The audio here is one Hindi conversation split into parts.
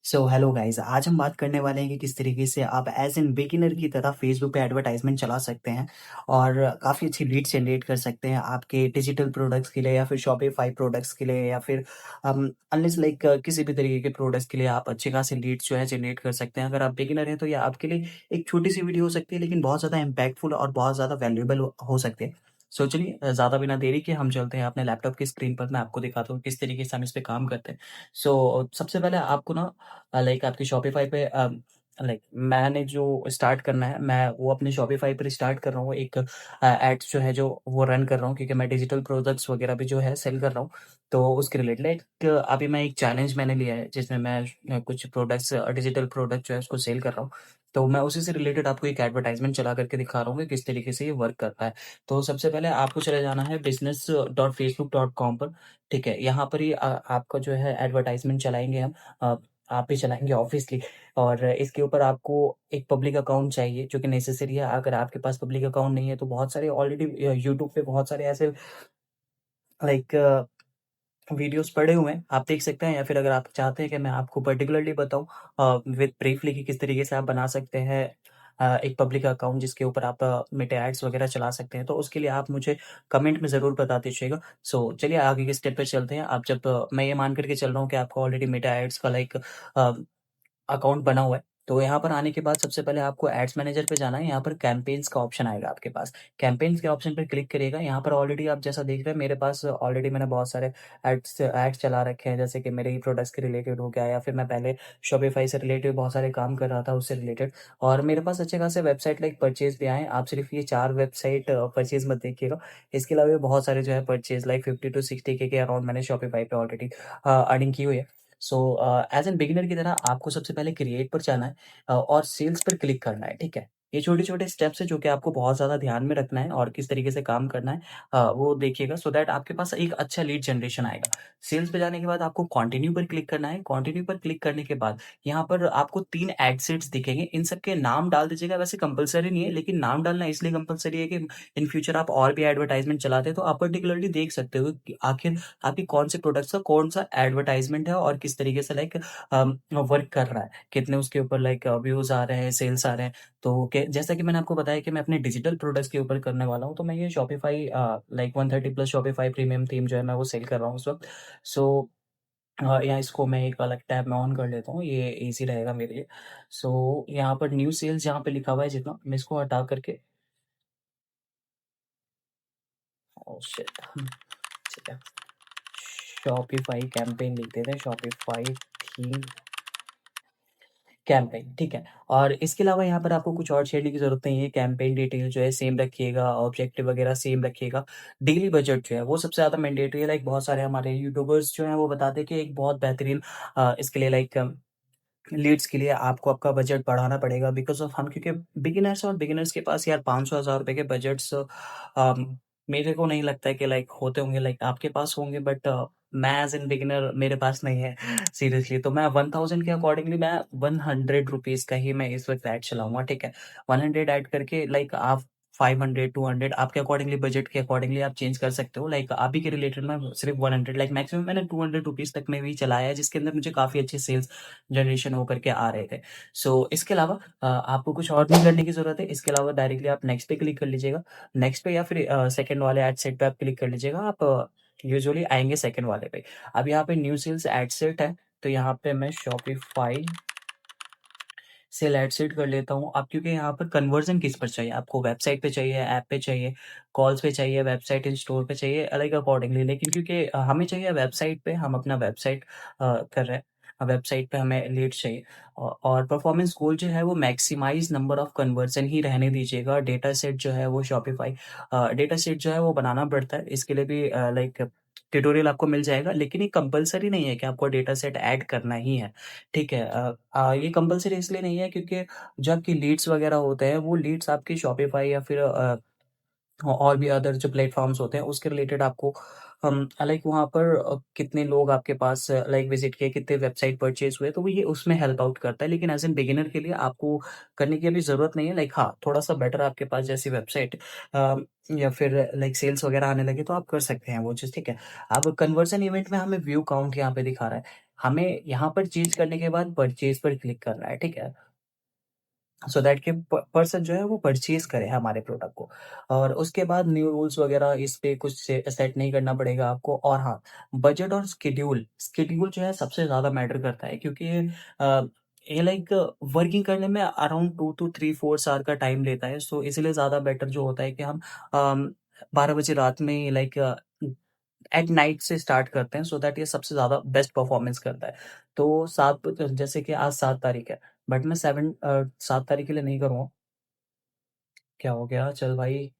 सो हेलो गाइस, आज हम बात करने वाले हैं कि किस तरीके से आप एज़ एन बिगिनर की तरह फेसबुक पे एडवर्टाइज़मेंट चला सकते हैं और काफ़ी अच्छी लीड्स जनरेट कर सकते हैं आपके डिजिटल प्रोडक्ट्स के लिए या फिर शॉपिफ़ाई प्रोडक्ट्स के लिए या फिर अनलेस लाइक किसी भी तरीके के प्रोडक्ट्स के लिए आप अच्छे खासे लीड्स जो है जनरेट कर सकते हैं। अगर आप बिगिनर हैं तो ये आपके लिए एक छोटी-सी वीडियो हो सकती है लेकिन बहुत ज़्यादा इम्पैक्टफुल और बहुत ज़्यादा वैल्यूएबल हो सकती है। सो चलिए ज़्यादा बिना देरी के हम चलते हैं अपने लैपटॉप की स्क्रीन पर। मैं आपको दिखाता हूँ किस तरीके से हम इस पे काम करते हैं। सो सबसे पहले आपको ना लाइक आपके शॉपिफ़ाई पे लाइक मैंने जो स्टार्ट करना है, मैं वो अपने शॉपिफ़ाई पर स्टार्ट कर रहा हूँ एक एड्स जो है जो वो रन कर रहा हूँ क्योंकि मैं डिजिटल प्रोडक्ट्स वगैरह भी जो है सेल कर रहा हूँ। तो उसके रिलेटेड लाइक अभी मैं एक चैलेंज मैंने लिया है जिसमें मैं कुछ प्रोडक्ट्स डिजिटल प्रोडक्ट जो है उसको सेल कर रहा हूँ। तो मैं उसी से रिलेटेड आपको एक एडवर्टाइज़मेंट चला करके दिखा रहा हूँ कि किस तरीके से ये वर्क करता है। तो सबसे पहले आपको चले जाना है business.facebook.com पर, ठीक है? यहाँ पर ही आपका जो है एडवर्टाइज़मेंट चलाएँगे हम। अ, आप ही चलाएँगे ऑब्वियसली। और इसके ऊपर आपको एक पब्लिक अकाउंट चाहिए जो कि नेसेसरी है। अगर आपके पास पब्लिक अकाउंट नहीं है तो बहुत सारे ऑलरेडी यूट्यूब पे बहुत सारे ऐसे लाइक वीडियोज़ पड़े हुए हैं, आप देख सकते हैं या फिर अगर आप चाहते हैं कि मैं आपको पर्टिकुलरली बताऊँ विद ब्रीफली कि किस तरीके से आप बना सकते हैं एक पब्लिक अकाउंट जिसके ऊपर आप मेटे एड्स वगैरह चला सकते हैं, तो उसके लिए आप मुझे कमेंट में ज़रूर बता दीजिएगा। सो चलिए आगे के स्टेप पे चलते हैं। आप जब मैं ये मान कर के चल रहा हूँ कि आपको ऑलरेडी मेटा एड्स का लाइक अ अकाउंट बना हुआ है। तो यहाँ पर आने के बाद सबसे पहले आपको एड्स मैनेजर पे जाना है, यहाँ पर कैम्पेन्स का ऑप्शन आएगा आपके पास। कैम्पेन्स के ऑप्शन पे क्लिक करिएगा, यहाँ पर ऑलरेडी आप जैसा देख रहे हैं मेरे पास ऑलरेडी मैंने बहुत सारे एड्स एड्स चला रखे हैं, जैसे कि मेरे ही प्रोडक्ट्स के रिलेटेड हो गया या फिर मैं पहले शॉपिफ़ाई से रिलेटेड बहुत सारे काम कर रहा था उससे रिलेटेड। और मेरे पास अच्छे खासे वेबसाइट लाइक परचेज़ भी आए हैं। आप सिर्फ़ ये 4 वेबसाइट परचेज़ मत देखिएगा, इसके अलावा भी बहुत सारे जो है परचेज़ लाइक 50 टू 60 के अराउंड मैंने शॉपिफ़ाई पे ऑलरेडी अर्निंग की हुई है। सो एज़ एन बिगिनर की तरह आपको सबसे पहले क्रिएट पर जाना है और सेल्स पर क्लिक करना है, ठीक है? ये छोटे-छोटे स्टेप्स हैं जो कि आपको बहुत ज़्यादा ध्यान में रखना है और किस तरीके से काम करना है वो देखिएगा सो दैट आपके पास एक अच्छा लीड जनरेशन आएगा। सेल्स पे जाने के बाद आपको कंटिन्यू पर क्लिक करना है, कंटिन्यू पर क्लिक करने के बाद यहाँ पर आपको 3 एड सेट्स दिखेंगे, इन सब के नाम डाल दीजिएगा, वैसे कंपल्सरी नहीं है लेकिन नाम डालना इसलिए कंपल्सरी है कि इन फ्यूचर आप और भी एडवर्टाइज़मेंट चलाते हैं तो आप पर्टिकुलरली देख सकते हो कि आखिर आपकी कौन से प्रोडक्ट्स का कौन-सा एडवर्टाइज़मेंट है और किस तरीके से लाइक वर्क कर रहा है। कितने उसके ऊपर लाइक व्यूज़ आ रहे हैं, सेल्स आ रहे हैं। तो के जैसा कि मैंने आपको बताया कि मैं अपने डिजिटल प्रोडक्ट्स के ऊपर करने वाला हूँ, तो मैं ये Shopify like 130 plus Shopify premium theme जो है मैं वो सेल कर रहा हूँ इस वक़्त। सो यहाँ इसको मैं एक अलग टैब में ऑन कर लेता हूँ, ये ईज़ी रहेगा मेरे लिए। सो यहाँ पर न्यू सेल्स जहाँ पे लिखा हुआ है जितना, मैं इसको हटा करके ओह शिट! ठीक है। शॉपिफ़ाई कैंपेन लिख देते हैं, शॉपिफ़ाई थीम कैंपेन, ठीक है। और इसके अलावा यहाँ पर आपको कुछ और छेड़ने की ज़रूरत नहीं है, कैंपेन डिटेल जो है सेम रखिएगा, ऑब्जेक्टिव वगैरह सेम रखिएगा। डेली बजट जो है वो सबसे ज़्यादा मैंडेटरी है, लाइक बहुत सारे हमारे यूट्यूबर्स जो हैं वो बताते हैं कि एक बहुत बेहतरीन इसके लिए लाइक लीड्स के लिए आपको आपका बजट बढ़ाना पड़ेगा बिकॉज़ ऑफ हम क्योंकि बिगिनर्स हैं और बिगिनर्स के पास यार 500,000 रुपए के बजट्स मेरे को नहीं लगता है कि लाइक होते होंगे, लाइक आपके पास होंगे बट मैं एज़ एन बिगिनर मेरे पास नहीं है सीरियसली। तो मैं 1000 के अकॉर्डिंगली मैं 100 रुपीज़ का ही मैं इस वक़्त ऐड चलाऊँगा, ठीक है? 100 ऐड करके लाइक आप 500, 200 आपके अकॉर्डिंगली बजट के अकॉर्डिंगली आप चेंज कर सकते हो। लाइक आप ही के रिलेटेड मैं सिर्फ़ 100 लाइक मैक्सिमम मैंने 200 रुपीज़ तक में भी चलाया है जिसके अंदर मुझे काफ़ी अच्छे सेल्स जनरेशन होकर के आ रहे थे। सो इसके अलावा आपको कुछ और नहीं करने की ज़रूरत है। इसके अलावा डायरेक्टली आप नेक्स्ट पे क्लिक कर लीजिएगा। नेक्स्ट पे या फिर सेकंड वाले एड सेट पे आप क्लिक कर लीजिएगा। आप यूजुअली आएँगे सेकंड वाले पे। अब यहाँ पे न्यू सेल्स एड सेट है, तो यहाँ पे मैं शॉपिफ़ाई सेल एड सेट कर लेता हूँ। अब क्योंकि यहाँ पर कन्वर्ज़न किस पर चाहिए? आपको वेबसाइट पे चाहिए, ऐप पे चाहिए, कॉल्स पे चाहिए, वेबसाइट इन स्टोर पे चाहिए, लाइक अकॉर्डिंगली। लेकिन क्योंकि हमें चाहिए वेबसाइट पे, हम अपना वेबसाइट कर रहे हैं। वेबसाइट पे हमें लीड्स चाहिए और परफॉर्मेंस गोल जो है वो मैक्सिमाइज़ नंबर ऑफ कन्वर्ज़न ही रहने दीजिएगा। डेटा सेट जो है वो शॉपिफ़ाई डेटा सेट जो है वो बनाना पड़ता है। इसके लिए भी लाइक ट्यूटोरियल आपको मिल जाएगा, लेकिन ये कंपल्सरी नहीं है कि आपको डेटा सेट ऐड करना ही है। ठीक है। ये कंपल्सरी इसलिए नहीं है क्योंकि जो आपकी लीड्स वगैरह होते हैं, वो लीड्स आपकी शॉपिफ़ाई या फिर और भी अदर जो प्लेटफ़ॉर्म्स होते हैं, उसके रिलेटेड आपको लाइक वहाँ पर कितने लोग आपके पास लाइक विज़िट किए, कितने वेबसाइट परचेज़ हुए, तो वो ये उसमें हेल्प आउट करता है। लेकिन एज़ एन बिगिनर के लिए आपको करने की अभी ज़रूरत नहीं है। लाइक हाँ, थोड़ा-सा बेटर आपके पास जैसी वेबसाइट अ, या फिर लाइक सेल्स वगैरह आने लगे, तो आप कर सकते हैं वो चीज़, ठीक है। अब कन्वर्ज़न इवेंट में हमें व्यू काउंट यहाँ पे दिखा रहा है। हमें यहाँ पर चेंज करने के बाद परचेज़ पर क्लिक करना है, ठीक है? सो दैट कि पर्सन जो है वो परचेज़ करे हमारे प्रोडक्ट को। और उसके बाद न्यू रूल्स वगैरह इस पे कुछ से सेट नहीं करना पड़ेगा आपको। और हाँ, बजट और शेड्यूल जो है सबसे ज़्यादा मैटर करता है, क्योंकि अ, ये लाइक वर्किंग करने में अराउंड 2 टू 3-4 आवर का टाइम लेता है। सो इसीलिए ज़्यादा बेटर जो होता है कि हम 12 बजे रात में लाइक एट नाइट से स्टार्ट करते हैं, सो दैट ये सबसे ज़्यादा बेस्ट परफॉर्मेंस करता है। तो 7 जैसे कि आज 7 तारीख है, बट मैं 7 तारीख के लिए नहीं करूँगा। क्या हो गया? चल भाई,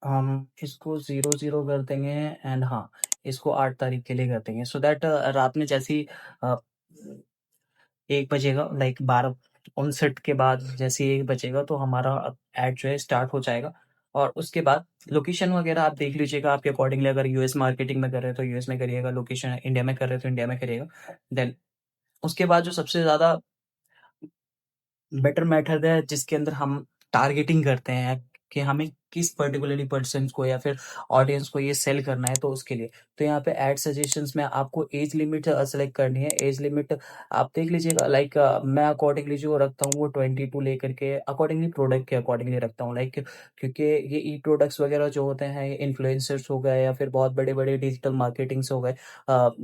हम इसको 0-0 कर देंगे एंड हाँ, इसको 8 तारीख के लिए कर देंगे, सो दैट रात में जैसे ही अ, 1 बजेगा, लाइक 12:59 के बाद जैसे ही 1 बजेगा तो हमारा ऐड जो है स्टार्ट हो जाएगा। और उसके बाद लोकेशन वगैरह आप देख लीजिएगा आपके अकॉर्डिंगली। अगर यूएस मार्केटिंग में कर रहे हैं तो यूएस में करिएगा, लोकेशन इंडिया में कर रहे हैं तो इंडिया में करिएगा। देन उसके बाद जो सबसे ज़्यादा बेटर मेथड है जिसके अंदर हम टारगेटिंग करते हैं कि हमें किस पर्टिकुलरली पर्सन को या फिर ऑडियंस को ये सेल करना है, तो उसके लिए तो यहाँ पे एड सजेशंस में आपको एज लिमिट सेलेक्ट करनी है। एज लिमिट आप देख लीजिएगा, लाइक मैं अकॉर्डिंगली जो रखता हूँ वो 22 लेकर के अकॉर्डिंगली प्रोडक्ट के अकॉर्डिंगली रखता हूँ, लाइक क्योंकि ये ई प्रोडक्ट्स वगैरह जो होते हैं, इन्फ्लुएंसर्स हो गए या फिर बहुत बड़े बड़े डिजिटल मार्केटिंग्स हो गए,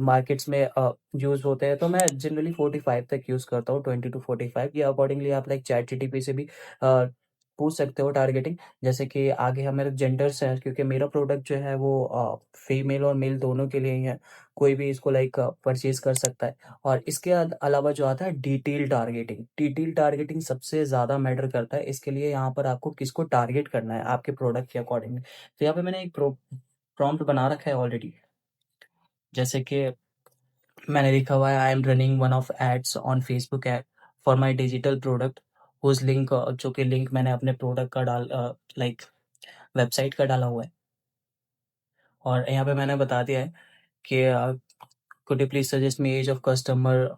मार्केट्स में यूज़ होते हैं, तो मैं जनरली 45 तक यूज़ करता हूँ, 20 to 45। या अकॉर्डिंगली आप लाइक चैटजीपीटी से भी पूछ सकते हो टारगेटिंग। जैसे कि आगे हमारे जेंडर्स हैं, क्योंकि मेरा प्रोडक्ट जो है वो फीमेल और मेल दोनों के लिए ही है। कोई भी इसको लाइक परचेज़ कर सकता है। और इसके अलावा जो आता है डिटेल टारगेटिंग सबसे ज़्यादा मैटर करता है। इसके लिए यहाँ पर आपको किसको टारगेट करना है आपके प्रोडक्ट के अकॉर्डिंग। तो यहाँ पे मैंने एक प्रॉम्प्ट बना रखा है ऑलरेडी। जैसे कि मैंने लिखा हुआ है, I am running one of ads on Facebook ad for my digital product whose link, जो कि लिंक मैंने अपने प्रोडक्ट का लाइक वेबसाइट का डाला हुआ है। और यहाँ पे मैंने बता दिया है कि could you please suggest me age of customer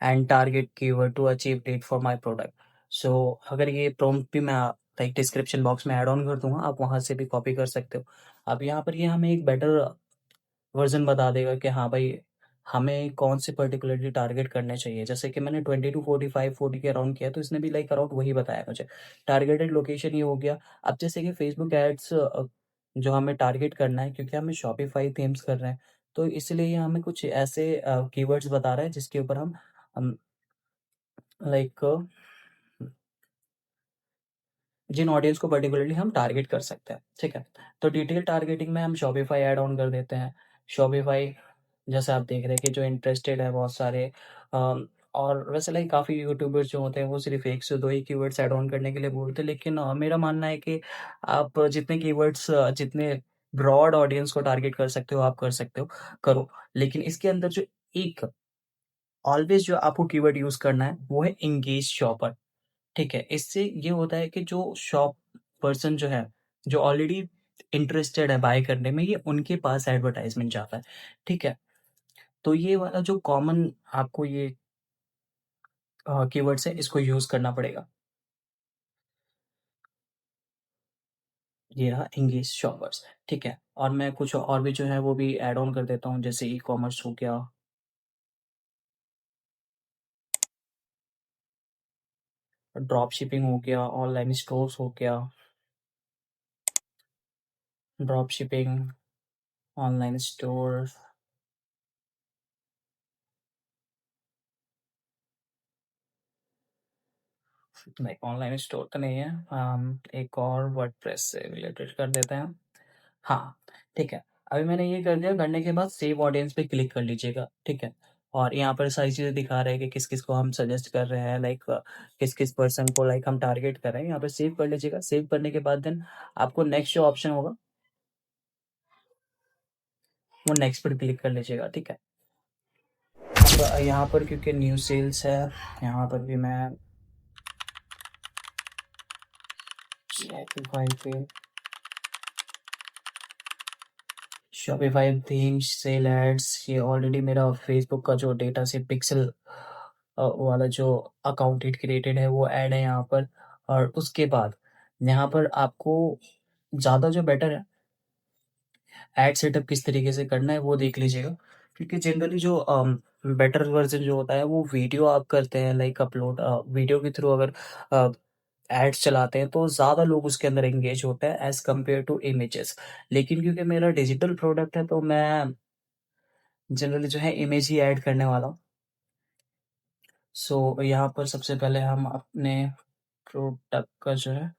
and target keyword to achieve that for my product. So अगर ये प्रॉम्प्ट भी मैं लाइक डिस्क्रिप्शन बॉक्स में ऐड ऑन कर दूंगा, आप वहाँ से भी कॉपी कर सकते हो। अब यहाँ पर ये हमें एक बेटर वर्ज़न बता देगा कि हाँ भाई, हमें कौन से पर्टिकुलरली टारगेट करने चाहिए। जैसे कि मैंने 20 टू 45, 40 के अराउंड किया, तो इसने भी लाइक अराउंड वही बताया मुझे। टारगेटेड लोकेशन ये हो गया। अब जैसे कि फेसबुक एड्स जो हमें टारगेट करना है, क्योंकि हमें शॉपिफ़ाई थीम्स कर रहे हैं, तो इसलिए ये हमें कुछ ऐसे कीवर्ड्स बता रहा है जिसके ऊपर हम लाइक जिन ऑडियंस को पर्टिकुलरली हम टारगेट कर सकते हैं, ठीक है? तो डिटेल टारगेटिंग में हम शॉपिफ़ाई ऐड ऑन कर देते हैं। शॉपिफ़ाई जैसे आप देख रहे हैं कि जो इंटरेस्टेड है बहुत सारे, और वैसे लाइक काफ़ी यूट्यूबर्स जो होते हैं वो सिर्फ़ 1 से 2 ही कीवर्ड्स ऐड ऑन करने के लिए बोलते हैं, लेकिन मेरा मानना है कि आप जितने कीवर्ड्स जितने ब्रॉड ऑडियंस को टारगेट कर सकते हो, आप कर सकते हो, करो। लेकिन इसके अंदर जो एक ऑलवेज़ जो आपको कीवर्ड यूज़ करना है वो है एंगेज शॉपर। ठीक है, इससे ये होता है कि जो शॉप पर्सन जो है, जो ऑलरेडी इंटरेस्टेड है बाय करने में, ये उनके पास एडवर्टाइज़मेंट जाता है, ठीक है? तो ये वाला जो कॉमन आपको ये कीवर्ड्स है, इसको यूज़ करना पड़ेगा। ये रहा एंगेज शॉपर्स, ठीक है? और मैं कुछ और भी जो है वो भी ऐड ऑन कर देता हूँ, जैसे ई-कॉमर्स हो गया, ड्रॉप शिपिंग हो गया, ऑनलाइन स्टोर्स हो गया, ड्रॉप शिपिंग, ऑनलाइन स्टोर, नहीं ऑनलाइन स्टोर तो नहीं है। हम एक और वर्डप्रेस से रिलेटेड कर देते हैं। हाँ, ठीक है। अभी मैंने ये कर दिया, करने के बाद सेव ऑडियंस पे क्लिक कर लीजिएगा, ठीक है? और यहाँ पर सारी चीज़ें दिखा रहे हैं कि किस-किस को हम सजेस्ट कर रहे हैं, लाइक किस-किस पर्सन को लाइक हम टारगेट कर रहे हैं। यहाँ पे सेव कर लीजिएगा। सेव करने के बाद देन आपको नेक्स्ट जो ऑप्शन होगा, वो नेक्स्ट पर क्लिक कर लीजिएगा, ठीक है? अब यहाँ पर क्योंकि न्यू सेल्स है, यहाँ पर भी मैं शॉपिफ़ाई पे शॉपिफ़ाई थीम्स, सेल एड्स, ये ऑलरेडी मेरा फ़ेसबुक का जो डेटा से पिक्सेल वाला जो अकाउंट इट क्रिएटेड है वो ऐड है यहाँ पर। और उसके बाद यहाँ पर आपको ज़्यादा जो बेटर है, ऐड सेटअप किस तरीके से करना है वो देख लीजिएगा। क्योंकि जनरली जो बेटर वर्ज़न जो होता है वो वीडियो आप करते हैं लाइक अपलोड वीडियो के थ्रू अगर एड्स चलाते हैं तो ज़्यादा लोग उसके अंदर एंगेज होते हैं एज़ कम्पेयर टू इमेजेस। लेकिन क्योंकि मेरा डिजिटल प्रोडक्ट है तो मैं जनरली जो है इमेज ही ऐड करने वाला हूँ। सो यहाँ पर सबसे पहले हम अपने प्रोडक्ट का जो है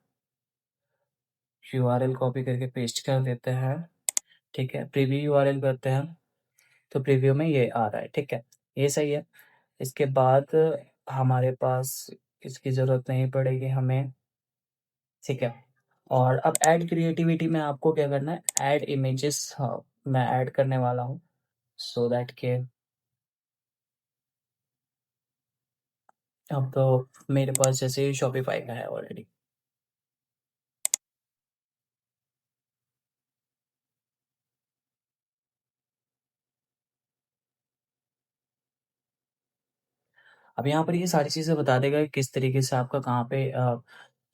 यूआरएल कॉपी करके पेस्ट कर देते हैं, ठीक है? प्रीव्यू यूआरएल करते हैं, तो प्रीव्यू में ये आ रहा है, ठीक है? ये सही है। इसके बाद हमारे पास इसकी ज़रूरत नहीं पड़ेगी हमें, ठीक है? और अब ऐड क्रिएटिविटी में आपको क्या करना है, ऐड इमेजेस मैं ऐड करने वाला हूँ सो दैट कि अब तो मेरे पास जैसे शॉपिफ़ाई का है ऑलरेडी। अब यहाँ पर ये सारी चीज़ें बता देगा कि किस तरीके से आपका कहाँ पे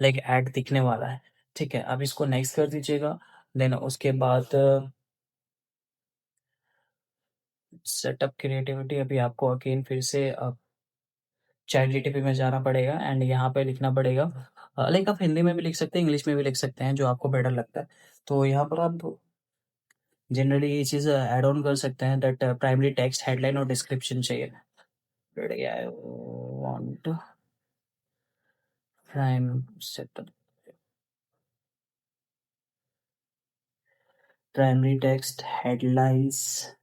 लाइक ऐड दिखने वाला है, ठीक है? अब इसको नेक्स्ट कर दीजिएगा, देन उसके बाद सेटअप क्रिएटिविटी अभी आपको अगेन फिर से चैटजीपीटी में जाना पड़ेगा एंड यहाँ पे लिखना पड़ेगा लाइक आप हिंदी में भी लिख सकते हैं, इंग्लिश में भी लिख सकते हैं, जो आपको बेटर लगता है। तो यहाँ पर आप जनरली ये चीज़ ऐड ऑन कर सकते हैं दैट प्राइमरी टेक्स्ट, हेडलाइन और डिस्क्रिप्शन चाहिए। I want prime setup primary text, headlines,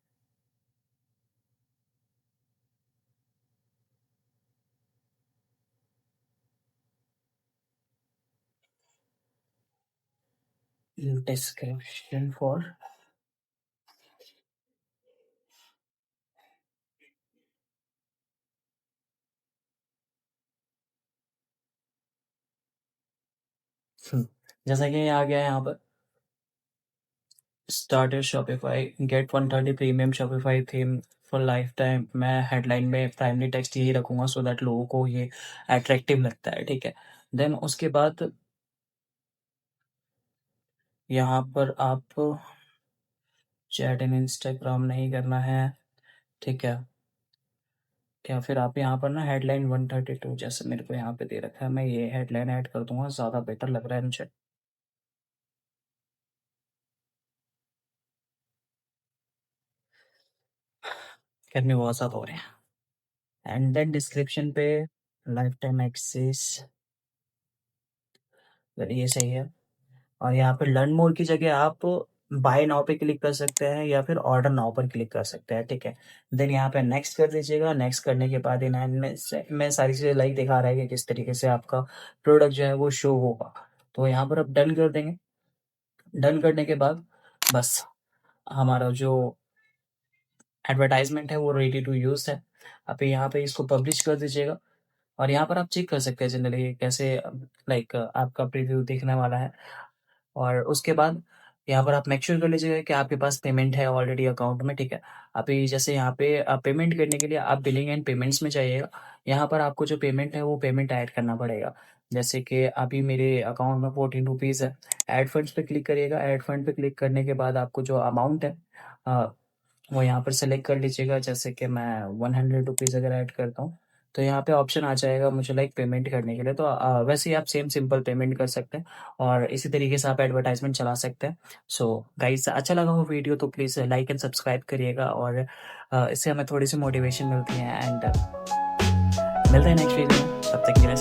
description for जैसा कि ये आ गया है यहाँ पर start your Shopify get 130 premium Shopify theme for life time. मैं हेडलाइन में प्राइमरी टेक्स्ट यही रखूंगा सो दैट लोगों को ये अट्रैक्टिव लगता है, ठीक है? देन उसके बाद यहाँ पर आप चैट इन इंस्टाग्राम नहीं करना है, ठीक है? क्या फिर आप यहाँ पर ना हेडलाइन 132 जैसे मेरे को यहाँ पे दे रखा है, मैं ये हेडलाइन ऐड कर दूंगा, ज़्यादा बेटर लग रहा है मुझे। गर्मी बहुत ज़्यादा हो रही है एंड देन डिस्क्रिप्शन पे लाइफ टाइम एक्सेस, ये सही है। और यहाँ पे लर्न मोर की जगह आप बाय नाउ पे क्लिक कर सकते हैं या फिर ऑर्डर नाउ पर क्लिक कर सकते हैं, ठीक है? देन यहाँ पे नेक्स्ट कर दीजिएगा, नेक्स्ट करने के बाद इन एंड में सारी चीज़ें लाइक दिखा रहा है कि किस तरीके से आपका प्रोडक्ट जो है वो शो होगा। तो यहाँ पर आप डन कर देंगे। डन करने के बाद बस हमारा जो एडवर्टाइजमेंट है वो रेडी टू यूज़ है। आप यहाँ पे इसको पब्लिश कर दीजिएगा और यहाँ पर आप चेक कर सकते हैं जनरली कैसे लाइक आपका प्रीव्यू दिखने वाला है। और उसके बाद यहाँ पर आप मेक श्योर कर लीजिएगा कि आपके पास पेमेंट है ऑलरेडी अकाउंट में, ठीक है? अभी जैसे यहाँ पे पेमेंट करने के लिए आप बिलिंग एंड पेमेंट्स में जाइएगा। यहाँ पर आपको जो पेमेंट है वो पेमेंट ऐड करना पड़ेगा। जैसे कि अभी मेरे अकाउंट में 14 रुपीज़ है। ऐड फंड्स पे क्लिक करिएगा। ऐड फंड पे क्लिक करने के बाद आपको जो अमाउंट है अ, वो यहाँ पर सेलेक्ट कर लीजिएगा। जैसे कि मैं 100 रुपीज़ अगर ऐड करता हूँ तो यहाँ पे ऑप्शन आ जाएगा मुझे लाइक पेमेंट करने के लिए। तो वैसे ही आप सेम सिंपल पेमेंट कर सकते हैं और इसी तरीके से आप एडवर्टाइजमेंट चला सकते हैं। सो गाइस, अच्छा लगा हो वीडियो तो प्लीज़ लाइक एंड सब्सक्राइब करिएगा और इससे हमें थोड़ी सी मोटिवेशन मिलती है एंड मिलते हैं नेक्स्ट वीडियो में। तब तक के लिए